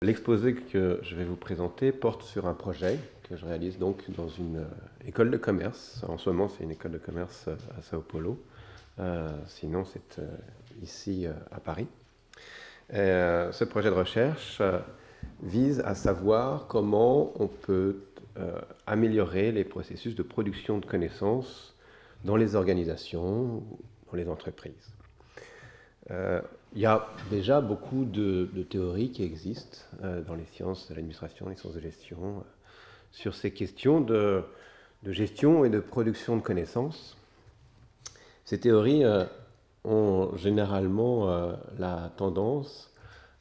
L'exposé que je vais vous présenter porte sur un projet que je réalise donc dans une école de commerce. En ce moment, c'est une école de commerce à Sao Paulo. Sinon, c'est ici à Paris. Ce projet de recherche vise à savoir comment on peut améliorer les processus de production de connaissances dans les organisations, dans les entreprises. Il y a déjà beaucoup de théories qui existent dans les sciences de l'administration, les sciences de gestion, sur ces questions de gestion et de production de connaissances. Ces théories ont généralement la tendance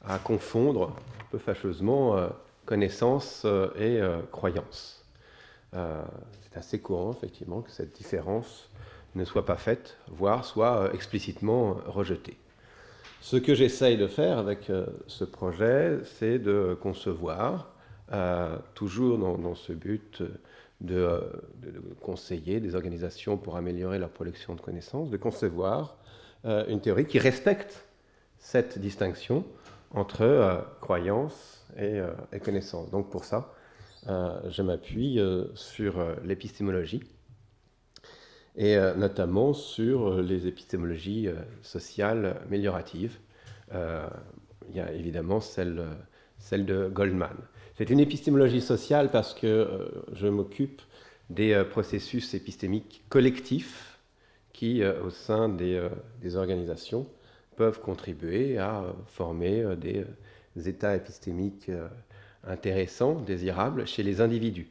à confondre un peu fâcheusement connaissance et croyance. C'est assez courant, effectivement, que cette différence ne soit pas faite, voire soit explicitement rejetée. Ce que j'essaye de faire avec ce projet, c'est de concevoir, toujours dans ce but de conseiller des organisations pour améliorer leur production de connaissances, de concevoir une théorie qui respecte cette distinction entre croyance et connaissance. Donc pour ça, je m'appuie sur l'épistémologie, et notamment sur les épistémologies sociales amélioratives. Il y a évidemment celle de Goldman. C'est une épistémologie sociale parce que je m'occupe des processus épistémiques collectifs qui, au sein des organisations, peuvent contribuer à former des états épistémiques intéressants, désirables chez les individus.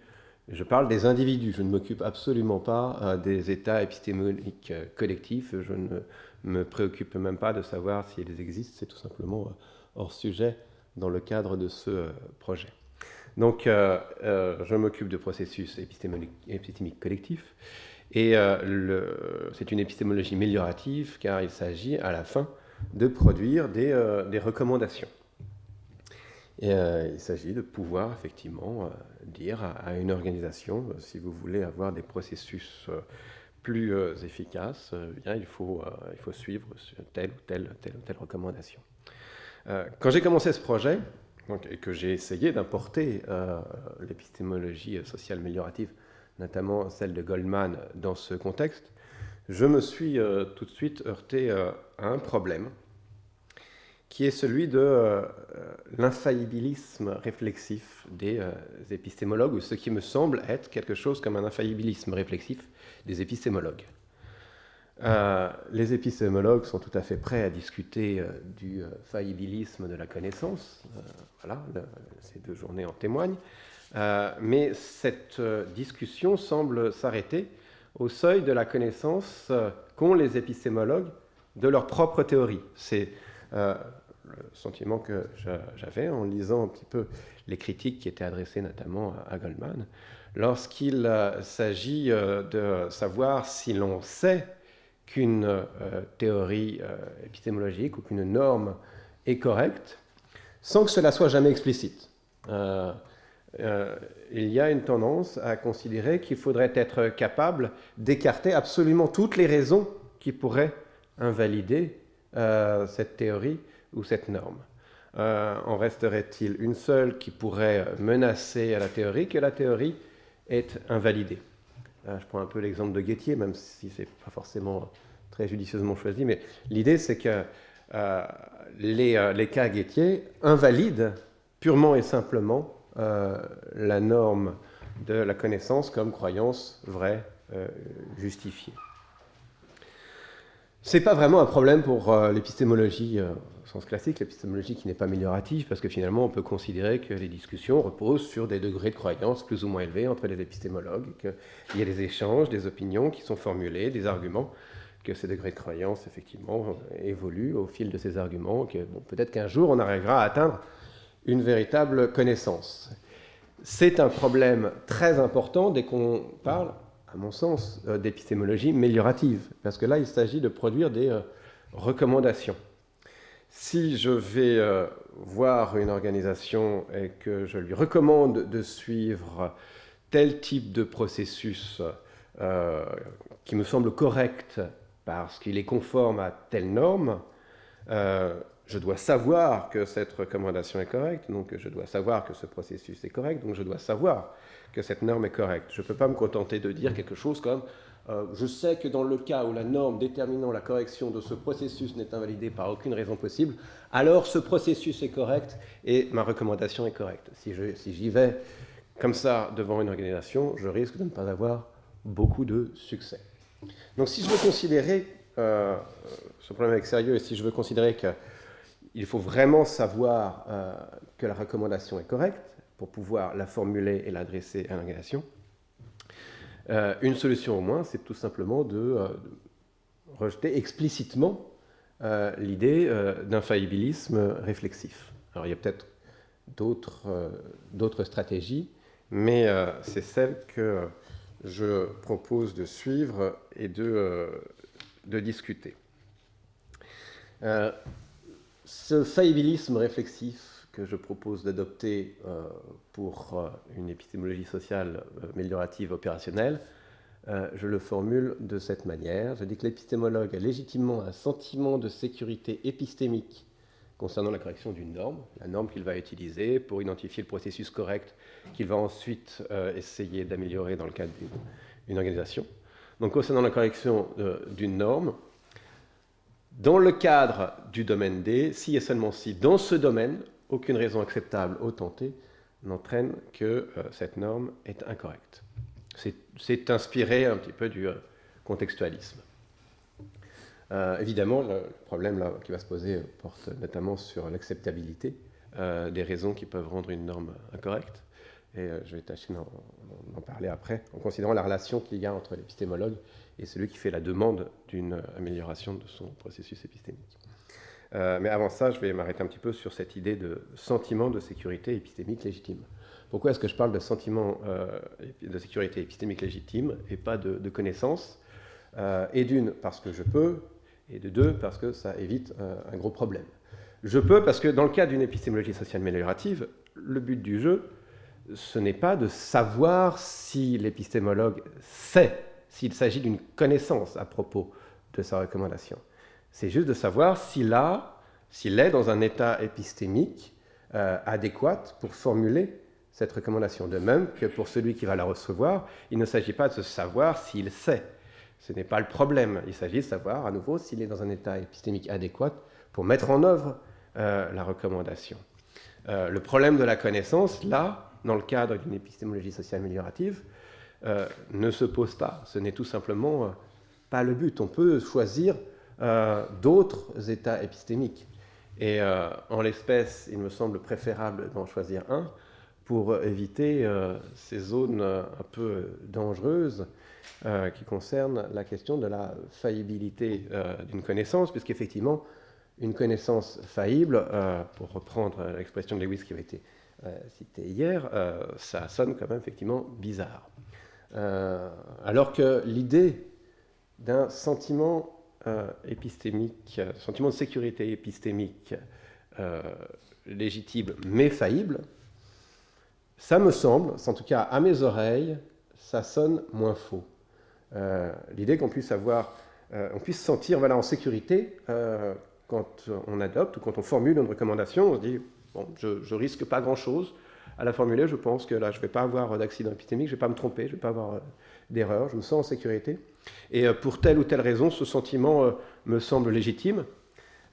Je parle des individus, je ne m'occupe absolument pas des états épistémologiques collectifs, je ne me préoccupe même pas de savoir s'ils existent, c'est tout simplement hors sujet dans le cadre de ce projet. Donc je m'occupe de processus épistémiques collectifs, et c'est une épistémologie améliorative car il s'agit à la fin de produire des recommandations. Et il s'agit de pouvoir effectivement dire à une organisation, si vous voulez avoir des processus plus efficaces, bien, il faut suivre telle ou telle recommandation. Quand j'ai commencé ce projet, et que j'ai essayé d'importer l'épistémologie sociale améliorative, notamment celle de Goldman, dans ce contexte, je me suis tout de suite heurté à un problème, qui est celui de l'infaillibilisme réflexif des épistémologues, ou ce qui me semble être quelque chose comme un infaillibilisme réflexif des épistémologues. Les épistémologues sont tout à fait prêts à discuter du faillibilisme de la connaissance, voilà, ces 2 journées en témoignent, mais cette discussion semble s'arrêter au seuil de la connaissance qu'ont les épistémologues de leur propre théorie. C'est le sentiment que j'avais en lisant un petit peu les critiques qui étaient adressées notamment à Goldman, lorsqu'il s'agit de savoir si l'on sait qu'une théorie épistémologique ou qu'une norme est correcte, sans que cela soit jamais explicite. Il y a une tendance à considérer qu'il faudrait être capable d'écarter absolument toutes les raisons qui pourraient invalider cette théorie ou cette norme. En resterait-il une seule qui pourrait menacer à la théorie, que la théorie est invalidée. Je prends un peu l'exemple de Gettier, même si ce n'est pas forcément très judicieusement choisi, mais l'idée c'est que les cas Gettier invalident purement et simplement la norme de la connaissance comme croyance vraie, justifiée. Ce n'est pas vraiment un problème pour l'épistémologie au sens classique, l'épistémologie qui n'est pas améliorative, parce que finalement on peut considérer que les discussions reposent sur des degrés de croyance plus ou moins élevés entre les épistémologues, qu'il y a des échanges, des opinions qui sont formulées, des arguments, que ces degrés de croyance effectivement évoluent au fil de ces arguments, que peut-être qu'un jour on arrivera à atteindre une véritable connaissance. C'est un problème très important dès qu'on parle, à mon sens, d'épistémologie améliorative, parce que là, il s'agit de produire des recommandations. Si je vais voir une organisation et que je lui recommande de suivre tel type de processus qui me semble correct parce qu'il est conforme à telle norme, je dois savoir que cette recommandation est correcte, donc je dois savoir que ce processus est correct, donc je dois savoir que cette norme est correcte. Je ne peux pas me contenter de dire quelque chose comme je sais que dans le cas où la norme déterminant la correction de ce processus n'est invalidée par aucune raison possible, alors ce processus est correct et ma recommandation est correcte. Si j'y vais comme ça devant une organisation, je risque de ne pas avoir beaucoup de succès. Donc si je veux considérer ce problème avec sérieux et si je veux considérer qu'il faut vraiment savoir que la recommandation est correcte pour pouvoir la formuler et l'adresser à l'organisation, une solution au moins, c'est tout simplement de rejeter explicitement l'idée d'infaillibilisme réflexif. Alors il y a peut-être d'autres stratégies, mais c'est celle que je propose de suivre et de discuter. Ce faillibilisme réflexif que je propose d'adopter pour une épistémologie sociale améliorative opérationnelle, je le formule de cette manière. Je dis que l'épistémologue a légitimement un sentiment de sécurité épistémique concernant la correction d'une norme, la norme qu'il va utiliser pour identifier le processus correct qu'il va ensuite essayer d'améliorer dans le cadre d'une organisation. Donc concernant la correction d'une norme, dans le cadre du domaine D, si et seulement si, dans ce domaine, aucune raison acceptable au tenté n'entraîne que cette norme est incorrecte. C'est inspiré un petit peu du contextualisme. Évidemment, le problème là, qui va se poser porte notamment sur l'acceptabilité des raisons qui peuvent rendre une norme incorrecte. Et je vais tâcher d'en parler après, en considérant la relation qu'il y a entre l'épistémologue et celui qui fait la demande d'une amélioration de son processus épistémique. Mais avant ça, je vais m'arrêter un petit peu sur cette idée de sentiment de sécurité épistémique légitime. Pourquoi est-ce que je parle de sentiment de sécurité épistémique légitime et pas de connaissance et d'une, parce que je peux, et de deux, parce que ça évite un gros problème. Je peux parce que dans le cadre d'une épistémologie sociale améliorative, le but du jeu, ce n'est pas de savoir si l'épistémologue sait, s'il s'agit d'une connaissance à propos de sa recommandation. C'est juste de savoir s'il est dans un état épistémique adéquat pour formuler cette recommandation. De même que pour celui qui va la recevoir, il ne s'agit pas de savoir s'il sait. Ce n'est pas le problème. Il s'agit de savoir, à nouveau, s'il est dans un état épistémique adéquat pour mettre en œuvre la recommandation. Le problème de la connaissance, là, dans le cadre d'une épistémologie sociale améliorative, ne se pose pas. Ce n'est tout simplement pas le but. On peut choisir d'autres états épistémiques. Et en l'espèce, il me semble préférable d'en choisir un pour éviter ces zones un peu dangereuses qui concernent la question de la faillibilité d'une connaissance, puisqu'effectivement, une connaissance faillible, pour reprendre l'expression de Lewis qui avait été citée hier, ça sonne quand même effectivement bizarre. Alors que l'idée d'un sentiment épistémique, sentiment de sécurité épistémique légitime mais faillible, ça me semble, en tout cas à mes oreilles, ça sonne moins faux. L'idée qu'on puisse on puisse se sentir en sécurité quand on adopte ou quand on formule une recommandation, on se dit bon, je risque pas grand-chose à la formuler, je pense que là je vais pas avoir d'accident épistémique, je vais pas me tromper, je vais pas avoir d'erreur, je me sens en sécurité. Et pour telle ou telle raison, ce sentiment me semble légitime,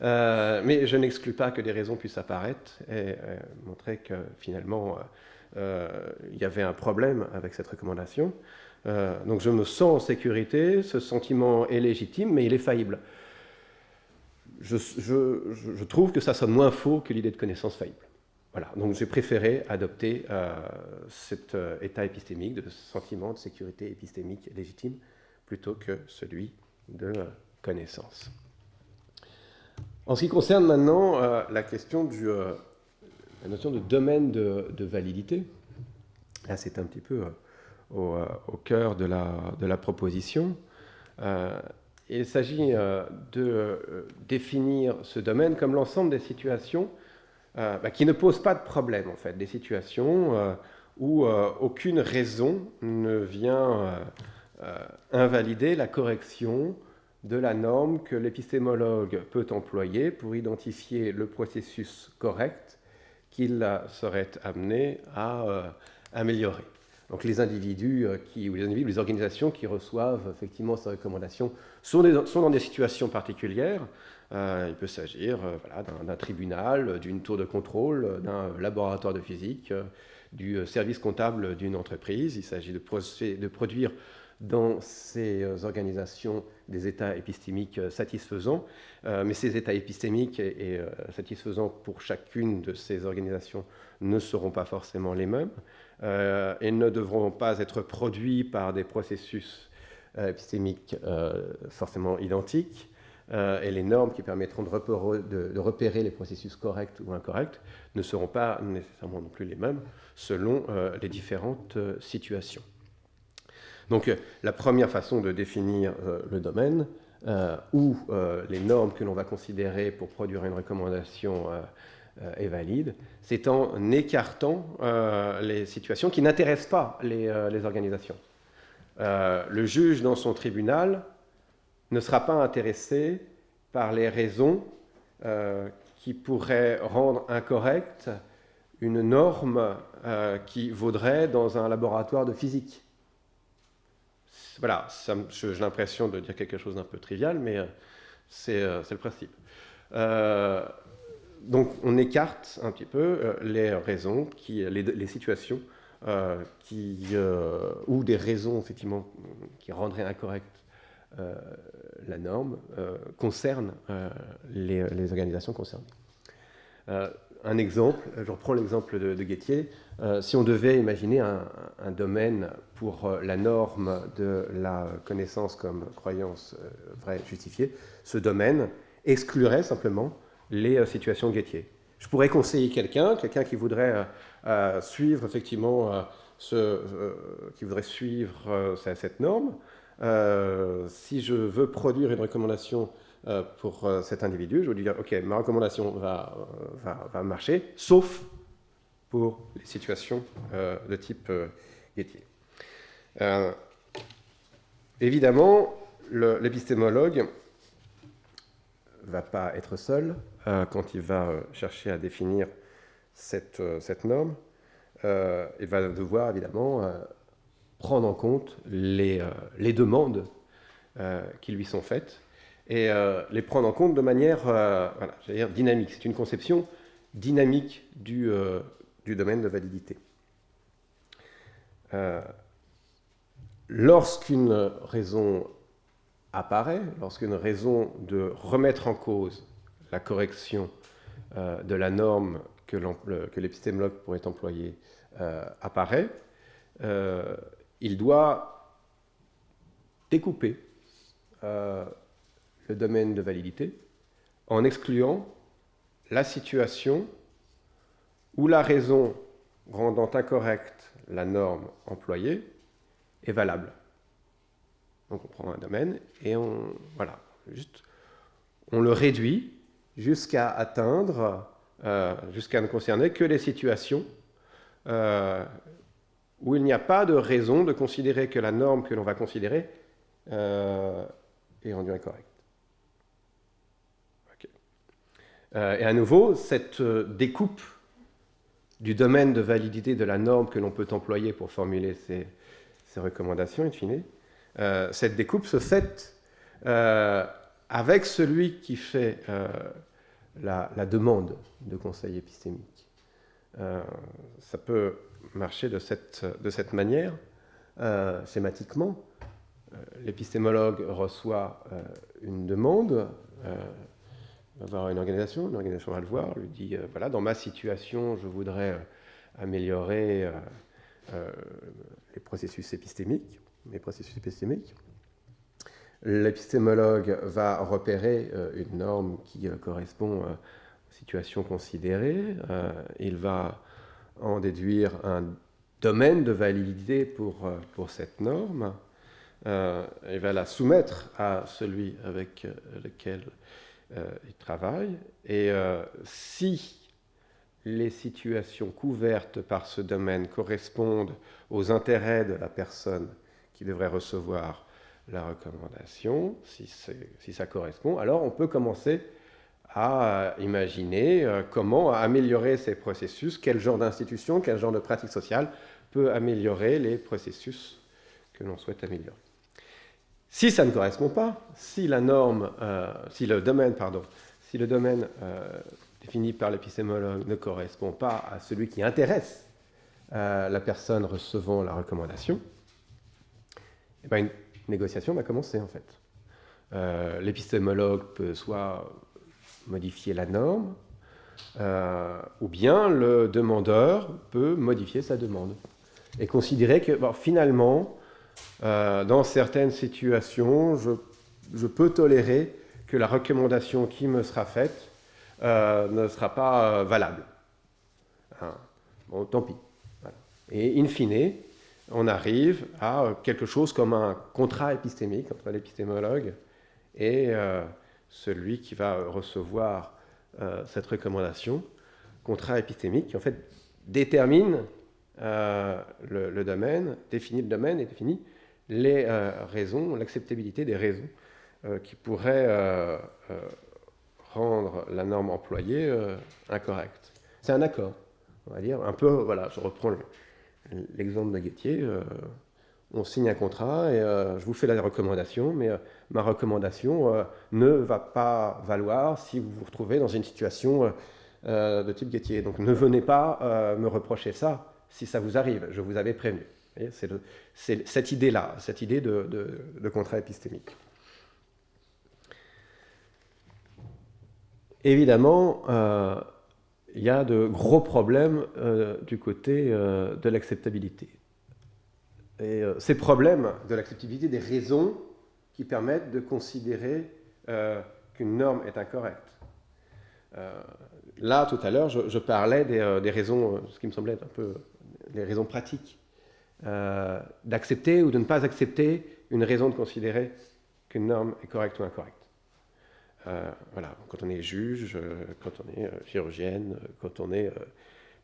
mais je n'exclus pas que des raisons puissent apparaître et montrer que finalement il y avait un problème avec cette recommandation. Donc je me sens en sécurité, ce sentiment est légitime, mais il est faillible. Je trouve que ça sonne moins faux que l'idée de connaissance faillible. Voilà, donc j'ai préféré adopter cet état épistémique, de sentiment de sécurité épistémique légitime, plutôt que celui de connaissance. En ce qui concerne maintenant la question la notion de domaine de validité, là c'est un petit peu au cœur de la proposition. Il s'agit de définir ce domaine comme l'ensemble des situations qui ne posent pas de problème, en fait, des situations où aucune raison ne vient invalider la correction de la norme que l'épistémologue peut employer pour identifier le processus correct qu'il serait amené à améliorer. Donc les individus les organisations qui reçoivent effectivement ces recommandations sont dans des situations particulières. Il peut s'agir d'un tribunal, d'une tour de contrôle, d'un laboratoire de physique, du service comptable d'une entreprise. Il s'agit de produire dans ces organisations des états épistémiques satisfaisants, mais ces états épistémiques et satisfaisants pour chacune de ces organisations ne seront pas forcément les mêmes et ne devront pas être produits par des processus épistémiques forcément identiques. Et les normes qui permettront de repérer les processus corrects ou incorrects ne seront pas nécessairement non plus les mêmes selon les différentes situations. Donc la première façon de définir le domaine où les normes que l'on va considérer pour produire une recommandation est valide, c'est en écartant les situations qui n'intéressent pas les organisations. Le juge dans son tribunal ne sera pas intéressé par les raisons qui pourraient rendre incorrecte une norme qui vaudrait dans un laboratoire de physique. Voilà, j'ai l'impression de dire quelque chose d'un peu trivial, mais c'est le principe. Donc on écarte un petit peu les raisons, les situations ou des raisons effectivement qui rendraient incorrecte la norme concernent les organisations concernées. Un exemple, je reprends l'exemple de Guettier. Si on devait imaginer un domaine pour la norme de la connaissance comme croyance vraie justifiée, ce domaine exclurait simplement les situations Guettier. Je pourrais conseiller quelqu'un qui voudrait suivre effectivement qui voudrait suivre cette norme. Si je veux produire une recommandation pour cet individu, je vais lui dire, ok, ma recommandation va marcher, sauf pour les situations de type Guettier. Évidemment, l'épistémologue ne va pas être seul quand il va chercher à définir cette norme. Il va devoir évidemment prendre en compte les demandes qui lui sont faites et les prendre en compte de manière dynamique. C'est une conception dynamique du domaine de validité. Lorsqu'une raison apparaît, lorsqu'une raison de remettre en cause la correction de la norme que l'épistémologue pourrait employer apparaît, il doit découper le domaine de validité en excluant la situation où la raison rendant incorrecte la norme employée est valable. Donc on prend un domaine et on le réduit jusqu'à atteindre, jusqu'à ne concerner que les situations où il n'y a pas de raison de considérer que la norme que l'on va considérer est rendue incorrecte. Okay. Et à nouveau, cette découpe du domaine de validité de la norme que l'on peut employer pour formuler ces recommandations, in fine, cette découpe se fait avec celui qui fait la demande de conseil épistémique. Ça peut marcher de cette manière, schématiquement. L'épistémologue reçoit une demande, va voir une organisation va le voir, lui dit voilà, dans ma situation, je voudrais améliorer les processus épistémiques, mes processus épistémiques. L'épistémologue va repérer une norme qui correspond aux situations considérées. Il va en déduire un domaine de validité pour cette norme. Il va la soumettre à celui avec lequel il travaille. Et si les situations couvertes par ce domaine correspondent aux intérêts de la personne qui devrait recevoir la recommandation, si ça correspond, alors on peut commencer à imaginer comment améliorer ces processus, quel genre d'institution, quel genre de pratique sociale peut améliorer les processus que l'on souhaite améliorer. Si ça ne correspond pas, si le domaine défini par l'épistémologue ne correspond pas à celui qui intéresse la personne recevant la recommandation, eh bien, une négociation va commencer en fait. L'épistémologue peut soit modifier la norme, ou bien le demandeur peut modifier sa demande et considérer que finalement, dans certaines situations, je peux tolérer que la recommandation qui me sera faite ne sera pas valable. Hein. Bon, tant pis. Voilà. Et in fine, on arrive à quelque chose comme un contrat épistémique entre l'épistémologue et celui qui va recevoir cette recommandation. Contrat épistémique qui en fait détermine le domaine, définit le domaine et définit les raisons, l'acceptabilité des raisons qui pourraient rendre la norme employée incorrecte. C'est un accord, on va dire, un peu, voilà, je reprends l'exemple de Guettier, on signe un contrat et je vous fais la recommandation, mais ma recommandation ne va pas valoir si vous vous retrouvez dans une situation de type Guettier. Donc ne venez pas me reprocher ça si ça vous arrive, je vous avais prévenu. C'est cette idée-là, cette idée de contrat épistémique. Évidemment, il y a de gros problèmes du côté de l'acceptabilité. Et ces problèmes de l'acceptabilité des raisons qui permettent de considérer qu'une norme est incorrecte. Là, tout à l'heure, je parlais des raisons, ce qui me semblait être un peu des raisons pratiques, d'accepter ou de ne pas accepter une raison de considérer qu'une norme est correcte ou incorrecte. Voilà, quand on est juge, quand on est chirurgienne, quand on est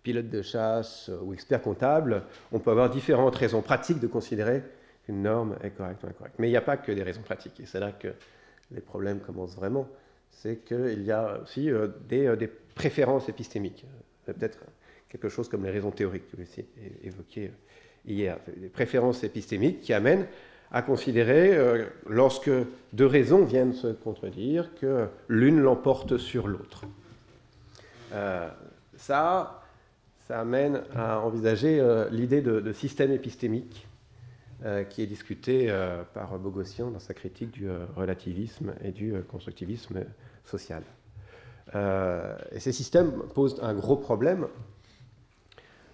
pilote de chasse ou expert comptable, on peut avoir différentes raisons pratiques de considérer qu'une norme est correcte ou incorrecte. Mais il n'y a pas que des raisons pratiques, et c'est là que les problèmes commencent vraiment. C'est qu'il y a aussi des préférences épistémiques. Peut-être quelque chose comme les raisons théoriques que vous évoquiez hier. Des préférences épistémiques qui amènent à considérer, lorsque deux raisons viennent se contredire, que l'une l'emporte sur l'autre. Ça amène à envisager l'idée de système épistémique qui est discutée par Bogossian dans sa critique du relativisme et du constructivisme social. Et ces systèmes posent un gros problème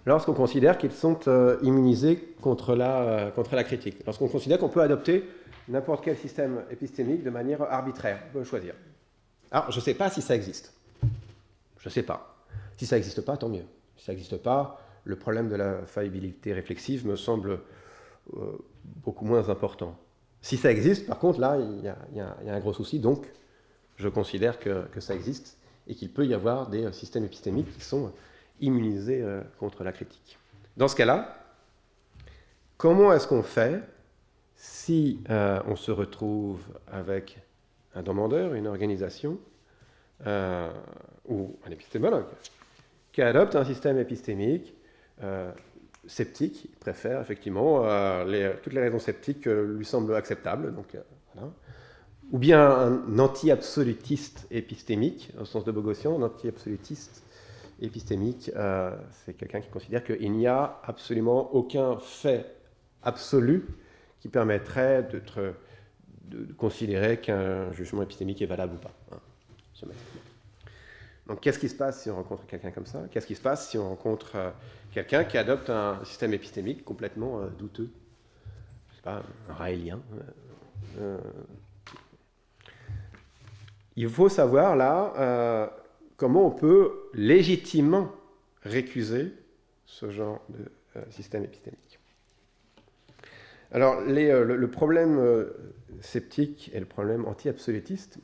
lorsqu'on considère qu'ils sont immunisés contre la critique, lorsqu'on considère qu'on peut adopter n'importe quel système épistémique de manière arbitraire, on peut choisir. Alors, je ne sais pas si ça existe. Je ne sais pas. Si ça n'existe pas, tant mieux. Si ça n'existe pas, le problème de la faillibilité réflexive me semble beaucoup moins important. Si ça existe, par contre, là, il y a un gros souci, donc je considère que ça existe et qu'il peut y avoir des systèmes épistémiques qui sont immunisés contre la critique. Dans ce cas-là, comment est-ce qu'on fait si on se retrouve avec un demandeur, une organisation ou un épistémologue qui adopte un système épistémique sceptique, il préfère effectivement toutes les raisons sceptiques lui semblent acceptables, donc voilà. Ou bien un anti-absolutiste épistémique, au sens de Bogossian, un anti-absolutiste épistémique, c'est quelqu'un qui considère qu'il n'y a absolument aucun fait absolu qui permettrait de considérer qu'un jugement épistémique est valable ou pas. Hein, donc qu'est-ce qui se passe si on rencontre quelqu'un comme ça? Qu'est-ce qui se passe si on rencontre quelqu'un qui adopte un système épistémique complètement douteux? Je ne sais pas, un raélien. Il faut savoir là comment on peut légitimement récuser ce genre de système épistémique. Alors, le problème sceptique et le problème anti-absolutiste,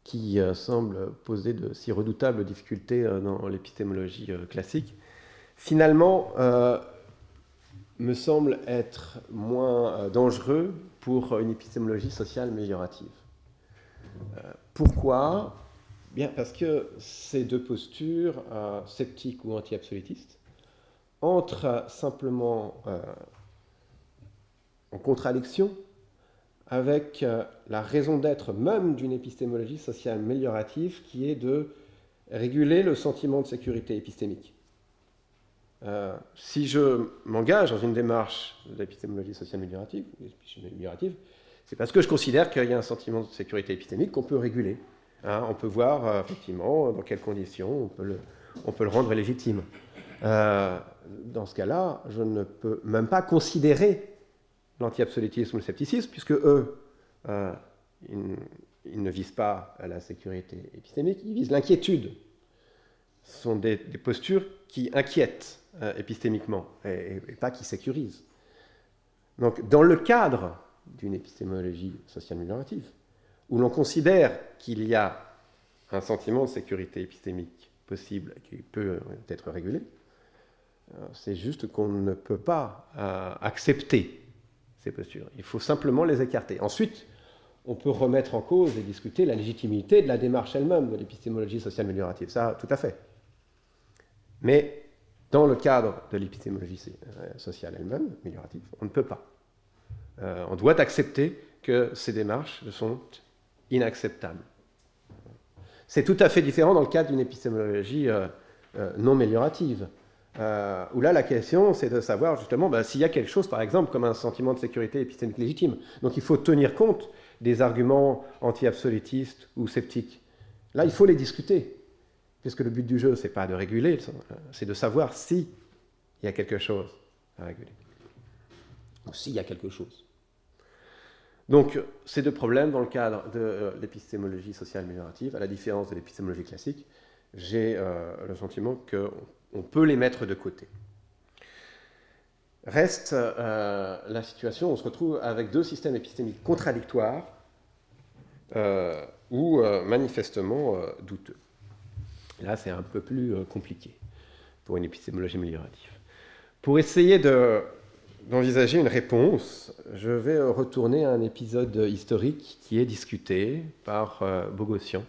qui semble poser de si redoutables difficultés dans l'épistémologie classique, finalement, me semble être moins dangereux pour une épistémologie sociale améliorative. Pourquoi ? Bien, parce que ces deux postures, sceptiques ou anti-absolutistes, entrent simplement en contradiction avec la raison d'être même d'une épistémologie sociale améliorative qui est de réguler le sentiment de sécurité épistémique. Si je m'engage dans une démarche d'épistémologie sociale améliorative, c'est parce que je considère qu'il y a un sentiment de sécurité épistémique qu'on peut réguler. On peut voir effectivement dans quelles conditions on peut le rendre légitime. Dans ce cas-là, je ne peux même pas considérer l'anti-absolutisme ou le scepticisme, puisque eux, ils ne visent pas à la sécurité épistémique, ils visent l'inquiétude. Ce sont des postures qui inquiètent épistémiquement et pas qui sécurisent. Donc, dans le cadre d'une épistémologie sociale améliorative, où l'on considère qu'il y a un sentiment de sécurité épistémique possible qui peut être régulé, c'est juste qu'on ne peut pas accepter ces postures. Il faut simplement les écarter. Ensuite, on peut remettre en cause et discuter la légitimité de la démarche elle-même de l'épistémologie sociale améliorative. Ça, tout à fait. Mais dans le cadre de l'épistémologie sociale elle-même, améliorative, on ne peut pas. On doit accepter que ces démarches sont inacceptables. C'est tout à fait différent dans le cadre d'une épistémologie non améliorative, où là, la question, c'est de savoir justement s'il y a quelque chose, par exemple, comme un sentiment de sécurité épistémique légitime. Donc il faut tenir compte des arguments anti-absolutistes ou sceptiques. Là, il faut les discuter, puisque le but du jeu, ce n'est pas de réguler, c'est de savoir s'il y a quelque chose à réguler, ou s'il y a quelque chose. Donc, ces deux problèmes, dans le cadre de l'épistémologie sociale améliorative, à la différence de l'épistémologie classique, j'ai le sentiment qu'on peut les mettre de côté. Reste la situation où on se retrouve avec deux systèmes épistémiques contradictoires ou manifestement douteux. Là, c'est un peu plus compliqué pour une épistémologie améliorative. Pour essayer d'envisager une réponse, je vais retourner à un épisode historique qui est discuté par Bogossian.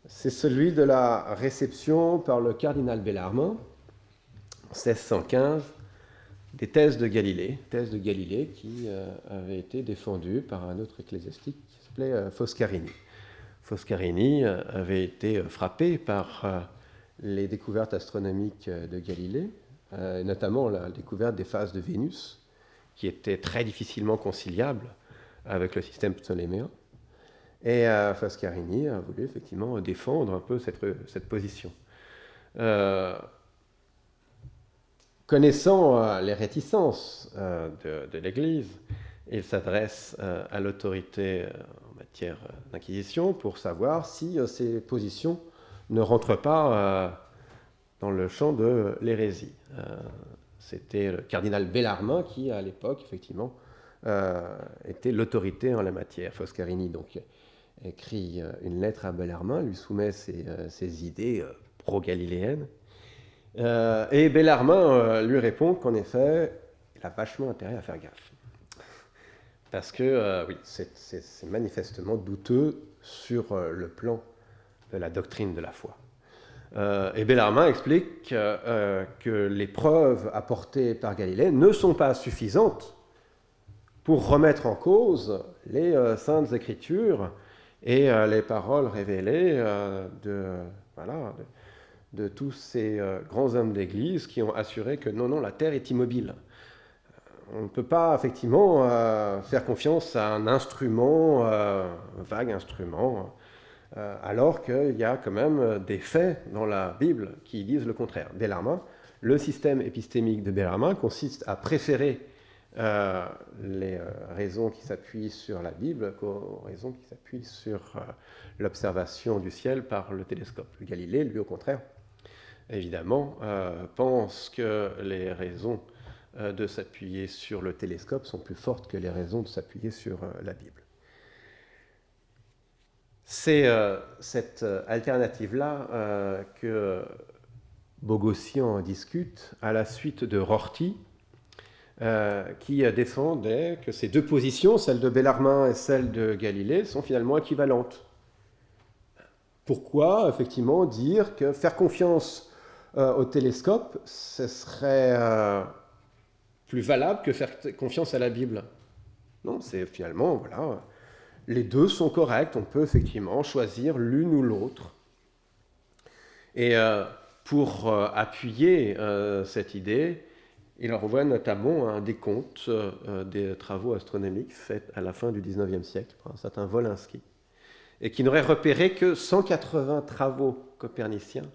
C'est celui de la réception par le cardinal Bellarmin, en 1615, des thèses de Galilée qui avaient été défendues par un autre ecclésiastique qui s'appelait Foscarini. Foscarini avait été frappé par les découvertes astronomiques de Galilée, notamment la découverte des phases de Vénus, qui était très difficilement conciliable avec le système ptoléméen. Et Foscarini a voulu effectivement défendre un peu cette position. Connaissant les réticences de l'Église, il s'adresse à l'autorité en matière d'inquisition pour savoir si ces positions ne rentrent pas dans le champ de l'hérésie. C'était le cardinal Bellarmin qui, à l'époque, effectivement, était l'autorité en la matière. Foscarini, donc, écrit une lettre à Bellarmin, lui soumet ses idées pro-galiléennes. Et Bellarmin lui répond qu'en effet, il a vachement intérêt à faire gaffe. Parce que, oui, c'est manifestement douteux sur le plan de la doctrine de la foi. Et Bellarmin explique que les preuves apportées par Galilée ne sont pas suffisantes pour remettre en cause les saintes écritures et les paroles révélées de tous ces grands hommes d'Église qui ont assuré que non, la Terre est immobile. On ne peut pas effectivement faire confiance à un instrument, un vague instrument, alors qu'il y a quand même des faits dans la Bible qui disent le contraire. Bellarmin, le système épistémique de Bellarmin consiste à préférer les raisons qui s'appuient sur la Bible qu'aux raisons qui s'appuient sur l'observation du ciel par le télescope. Galilée, lui, au contraire, évidemment, pense que les raisons de s'appuyer sur le télescope sont plus fortes que les raisons de s'appuyer sur la Bible. C'est cette alternative-là que Bogossian discute à la suite de Rorty, qui défendait que ces deux positions, celle de Bellarmine et celle de Galilée, sont finalement équivalentes. Pourquoi, effectivement, dire que faire confiance au télescope, ce serait plus valable que faire confiance à la Bible? Non, c'est finalement, voilà, les deux sont corrects, on peut effectivement choisir l'une ou l'autre. Et pour appuyer cette idée, il renvoie notamment à un décompte des travaux astronomiques faits à la fin du XIXe siècle par un certain Wolinski, et qui n'aurait repéré que 180 travaux coperniciens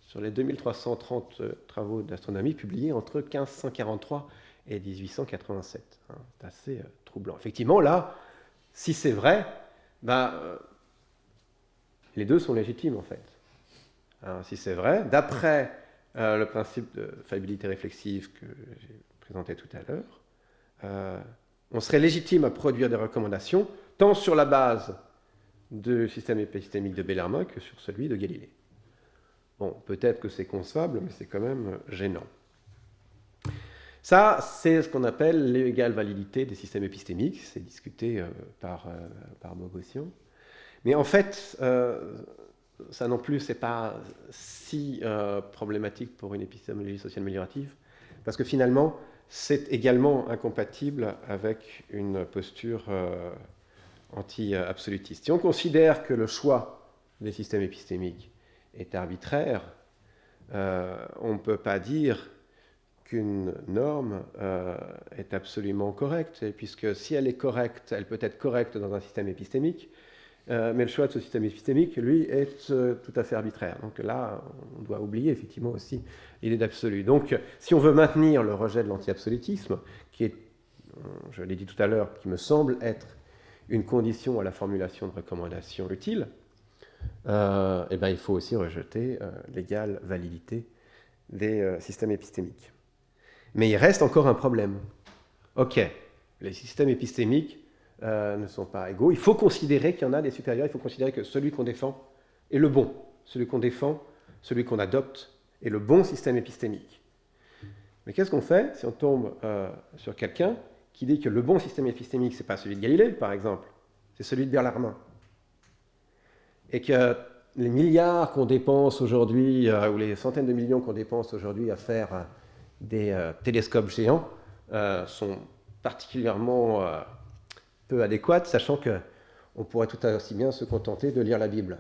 sur les 2330 travaux d'astronomie publiés entre 1543 et 1887. C'est assez troublant. Effectivement, là, si c'est vrai, les deux sont légitimes en fait. Si c'est vrai, d'après le principe de faillibilité réflexive que j'ai présenté tout à l'heure, on serait légitime à produire des recommandations tant sur la base du système épistémique de Bellarmine que sur celui de Galilée. Bon, peut-être que c'est concevable, mais c'est quand même gênant. Ça, c'est ce qu'on appelle l'égale validité des systèmes épistémiques. C'est discuté par Bogossian. Mais en fait, ça non plus, c'est pas si problématique pour une épistémologie sociale améliorative, parce que finalement, c'est également incompatible avec une posture anti-absolutiste. Si on considère que le choix des systèmes épistémiques est arbitraire, on ne peut pas dire qu'une norme est absolument correcte, puisque si elle est correcte, elle peut être correcte dans un système épistémique, mais le choix de ce système épistémique, lui, est tout à fait arbitraire. Donc là, on doit oublier effectivement aussi l'idée d'absolu. Donc, si on veut maintenir le rejet de l'anti-absolutisme, qui est, je l'ai dit tout à l'heure, qui me semble être une condition à la formulation de recommandations utiles, il faut aussi rejeter l'égale validité des systèmes épistémiques. Mais il reste encore un problème. Ok, les systèmes épistémiques ne sont pas égaux. Il faut considérer qu'il y en a des supérieurs, il faut considérer que celui qu'on défend est le bon. Celui qu'on défend, celui qu'on adopte, est le bon système épistémique. Mais qu'est-ce qu'on fait si on tombe sur quelqu'un qui dit que le bon système épistémique, ce n'est pas celui de Galilée, par exemple, c'est celui de Bellarmine. Et que les milliards qu'on dépense aujourd'hui, ou les centaines de millions qu'on dépense aujourd'hui à faire des télescopes géants, sont particulièrement peu adéquates, sachant qu'on pourrait tout aussi bien se contenter de lire la Bible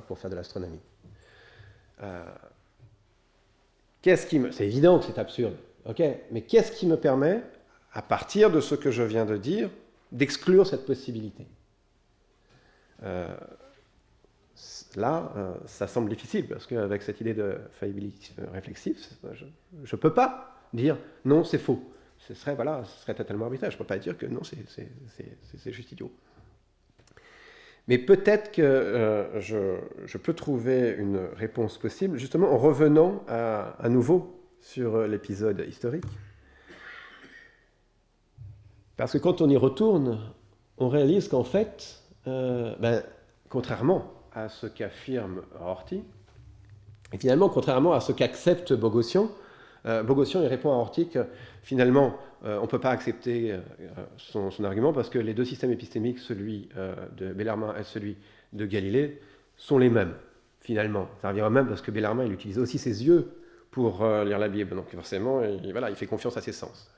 pour faire de l'astronomie. C'est évident que c'est absurde, mais qu'est-ce qui me permet, à partir de ce que je viens de dire, d'exclure cette possibilité? Là, ça semble difficile, parce qu'avec cette idée de faillibilité réflexive, je ne peux pas dire non, c'est faux. Ce serait totalement arbitraire. Je ne peux pas dire que non, c'est juste idiot. Mais peut-être que je peux trouver une réponse possible, justement en revenant à nouveau sur l'épisode historique. Parce que quand on y retourne, on réalise qu'en fait, contrairement à ce qu'affirme Horthy, et finalement, contrairement à ce qu'accepte Bogossian, Bogossian il répond à Horthy que finalement, on ne peut pas accepter son argument parce que les deux systèmes épistémiques, celui de Bellarmine et celui de Galilée, sont les mêmes, finalement. Ça revient au même parce que Bellarmine, il utilise aussi ses yeux pour lire la Bible, donc forcément, il fait confiance à ses sens.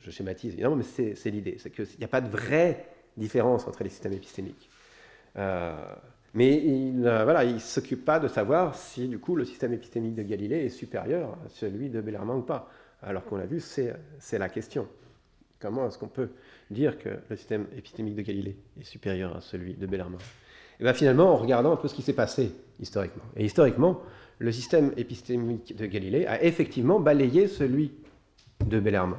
Je schématise évidemment, mais c'est l'idée, c'est qu'il n'y a pas de vraie différence entre les systèmes épistémiques. Mais il ne s'occupe pas de savoir si, du coup, le système épistémique de Galilée est supérieur à celui de Bellarmine ou pas. Alors qu'on l'a vu, c'est la question. Comment est-ce qu'on peut dire que le système épistémique de Galilée est supérieur à celui de Bellarmine? Et bien finalement, en regardant un peu ce qui s'est passé historiquement. Et historiquement, le système épistémique de Galilée a effectivement balayé celui de Bellarmine.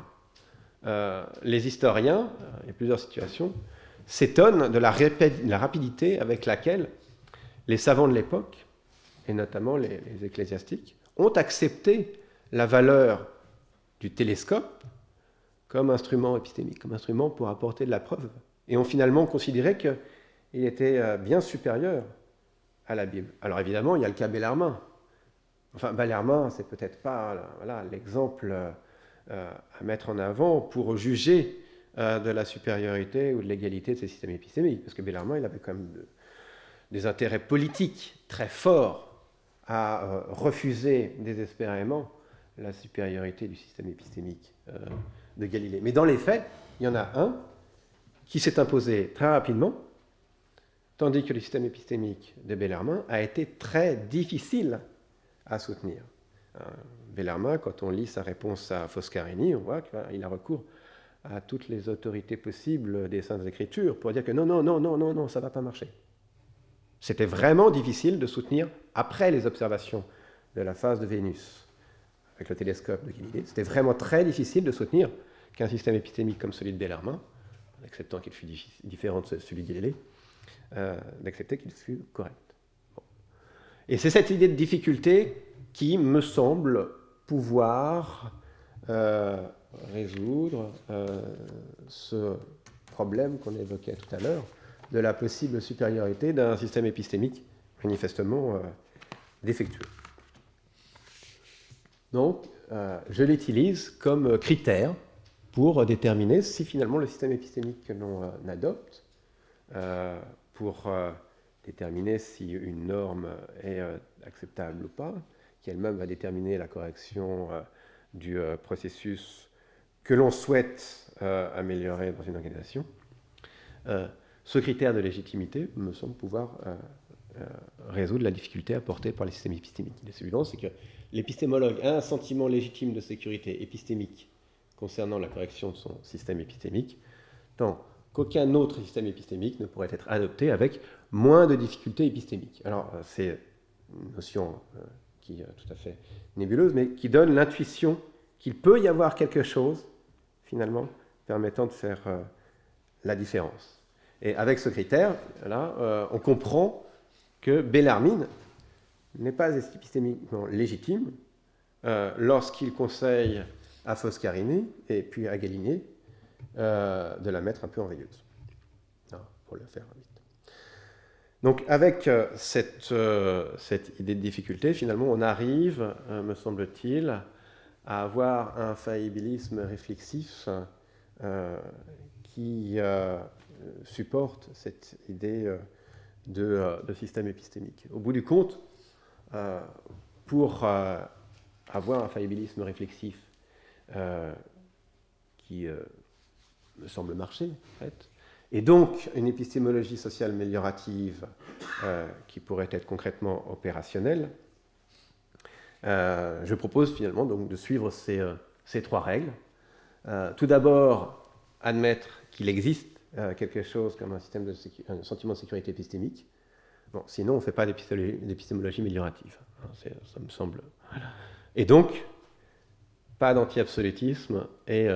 Les historiens, il y a plusieurs situations, s'étonnent de la rapidité avec laquelle les savants de l'époque, et notamment les ecclésiastiques, ont accepté la valeur du télescope comme instrument épistémique, comme instrument pour apporter de la preuve, et ont finalement considéré qu'il était bien supérieur à la Bible. Alors évidemment, il y a le cas Bellarmine. Enfin, Bellarmine, c'est peut-être pas l'exemple à mettre en avant pour juger de la supériorité ou de l'égalité de ces systèmes épistémiques. Parce que Bellarmine, il avait quand même des intérêts politiques très forts à refuser désespérément la supériorité du système épistémique de Galilée. Mais dans les faits, il y en a un qui s'est imposé très rapidement, tandis que le système épistémique de Bellarmine a été très difficile à soutenir. Bellarmine, quand on lit sa réponse à Foscarini, on voit qu'il a recours à toutes les autorités possibles des Saintes Écritures pour dire que non, ça ne va pas marcher. C'était vraiment difficile de soutenir, après les observations de la phase de Vénus avec le télescope de Galilée, c'était vraiment très difficile de soutenir qu'un système épistémique comme celui de Bellarmine, en acceptant qu'il fût différent de celui de Galilée, d'accepter qu'il fût correct. Bon. Et c'est cette idée de difficulté qui me semble pouvoir résoudre ce problème qu'on évoquait tout à l'heure de la possible supériorité d'un système épistémique manifestement défectueux. Donc, je l'utilise comme critère pour déterminer si finalement le système épistémique que l'on adopte, pour déterminer si une norme est acceptable ou pas, qui elle-même va déterminer la correction du processus que l'on souhaite améliorer dans une organisation. Ce critère de légitimité me semble pouvoir résoudre la difficulté apportée par les systèmes épistémiques. Le suivant, c'est que l'épistémologue a un sentiment légitime de sécurité épistémique concernant la correction de son système épistémique, tant qu'aucun autre système épistémique ne pourrait être adopté avec moins de difficultés épistémiques. Alors, c'est une notion qui est tout à fait nébuleuse, mais qui donne l'intuition qu'il peut y avoir quelque chose, finalement, permettant de faire la différence. Et avec ce critère, là, on comprend que Bellarmine n'est pas épistémiquement légitime lorsqu'il conseille à Foscarini et puis à Galilée de la mettre un peu en veilleuse, pour le faire vite. Donc avec cette idée de difficulté, finalement, on arrive, me semble-t-il, à avoir un faillibilisme réflexif qui supporte cette idée de système épistémique. Au bout du compte, pour avoir un faillibilisme réflexif qui me semble marcher, en fait, et donc une épistémologie sociale améliorative qui pourrait être concrètement opérationnelle, je propose finalement donc de suivre ces trois règles. Tout d'abord, admettre qu'il existe quelque chose comme un sentiment de sécurité épistémique. Bon, sinon, on ne fait pas d'épistémologie améliorative. Ça me semble. Voilà. Et donc, pas d'anti-absolutisme et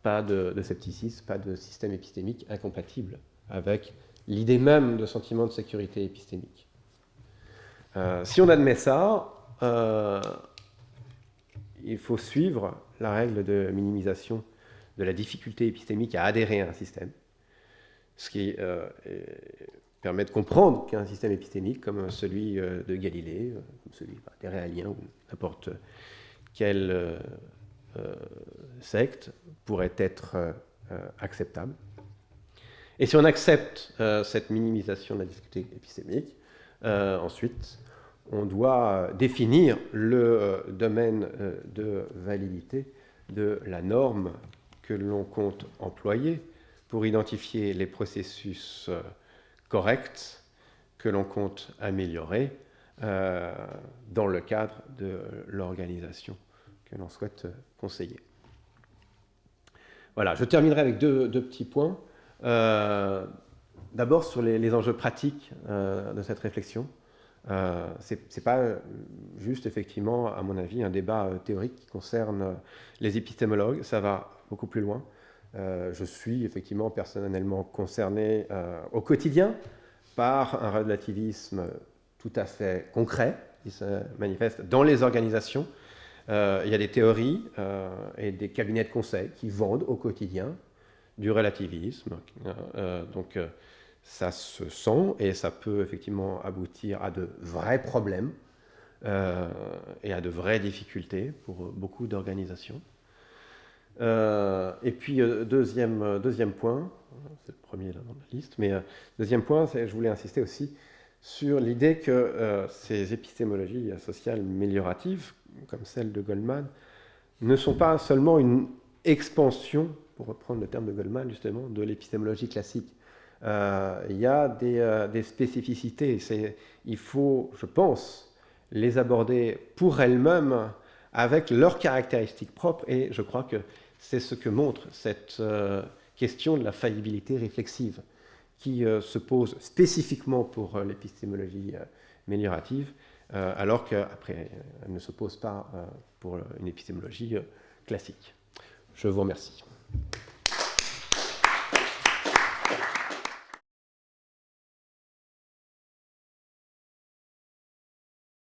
pas de scepticisme, pas de système épistémique incompatible avec l'idée même de sentiment de sécurité épistémique. Si on admet ça, il faut suivre la règle de minimisation de la difficulté épistémique à adhérer à un système, ce qui permet de comprendre qu'un système épistémique comme celui de Galilée, comme celui des Réaliens ou n'importe quelle secte pourrait être acceptable. Et si on accepte cette minimisation de la difficulté épistémique, ensuite, on doit définir le domaine de validité de la norme que l'on compte employer pour identifier les processus corrects que l'on compte améliorer dans le cadre de l'organisation que l'on souhaite conseiller. Voilà, je terminerai avec deux petits points. D'abord sur les enjeux pratiques de cette réflexion. C'est pas juste, effectivement, à mon avis, un débat théorique qui concerne les épistémologues, ça va beaucoup plus loin. Je suis effectivement personnellement concerné au quotidien par un relativisme tout à fait concret qui se manifeste dans les organisations. Il y a des théories et des cabinets de conseil qui vendent au quotidien du relativisme. Donc ça se sent et ça peut effectivement aboutir à de vrais problèmes et à de vraies difficultés pour beaucoup d'organisations. Et puis, deuxième point, c'est le premier là dans la liste, mais deuxième point, je voulais insister aussi sur l'idée que ces épistémologies sociales amélioratives, comme celle de Goldman, ne sont pas seulement une expansion, pour reprendre le terme de Goldman justement, de l'épistémologie classique. Il y a des spécificités. Il faut, je pense, les aborder pour elles-mêmes avec leurs caractéristiques propres, et je crois que c'est ce que montre cette question de la faillibilité réflexive, qui se pose spécifiquement pour l'épistémologie améliorative, alors qu'après, elle ne se pose pas pour une épistémologie classique. Je vous remercie.